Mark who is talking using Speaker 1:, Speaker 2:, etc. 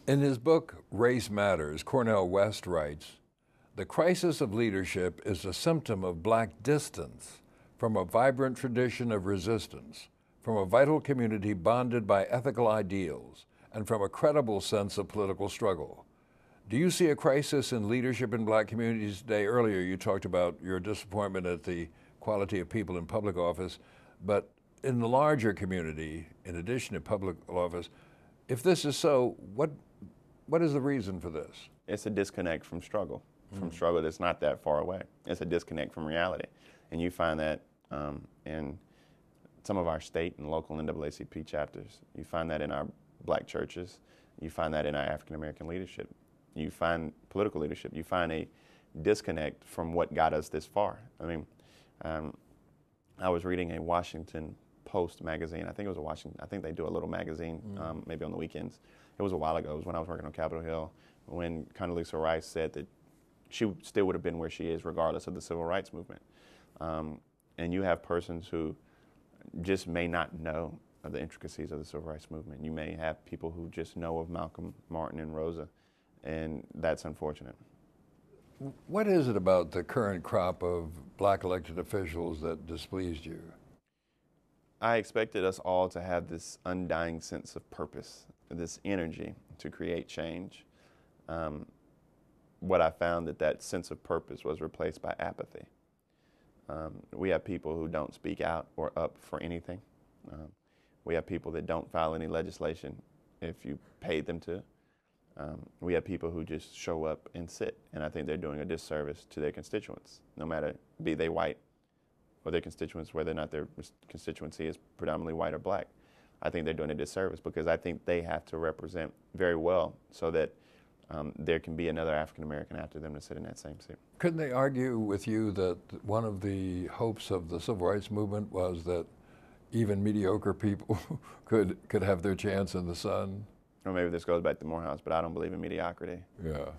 Speaker 1: In his book, Race Matters, Cornel West writes, "The crisis of leadership is a symptom of black distance from a vibrant tradition of resistance, from a vital community bonded by ethical ideals, and from a credible sense of political struggle." Do you see a crisis in leadership in black communities today? Earlier you talked about your disappointment at the quality of people in public office, but in the larger community, in addition to public office, if this is so, what is the reason for this?
Speaker 2: It's a disconnect from struggle, struggle that's not that far away. It's a disconnect from reality. And you find that in some of our state and local NAACP chapters. You find that in our black churches. You find that in our African American leadership. You find political leadership. You find a disconnect from what got us this far. I mean, I was reading a Washington Post magazine. I think it was a Washington. I think they do a little magazine, maybe on the weekends. It was a while ago. It was when I was working on Capitol Hill, when Condoleezza Rice said that she still would have been where she is regardless of the civil rights movement. And you have persons who just may not know of the intricacies of the civil rights movement. You may have people who just know of Malcolm, Martin, and Rosa, and that's unfortunate.
Speaker 1: What is it about the current crop of black elected officials that displeased you?
Speaker 2: I expected us all to have this undying sense of purpose, this energy to create change. What I found that sense of purpose was replaced by apathy. We have people who don't speak out or up for anything. We have people that don't file any legislation if you paid them to. We have people who just show up and sit, and I think they're doing a disservice to their constituents, no matter be they white or their constituents, whether or not their constituency is predominantly white or black. I think they're doing a disservice because I think they have to represent very well so that there can be another African American after them to sit in that same seat.
Speaker 1: Couldn't they argue with you that one of the hopes of the civil rights movement was that even mediocre people could have their chance in the sun?
Speaker 2: Or maybe this goes back to Morehouse, but I don't believe in mediocrity.
Speaker 1: Yeah.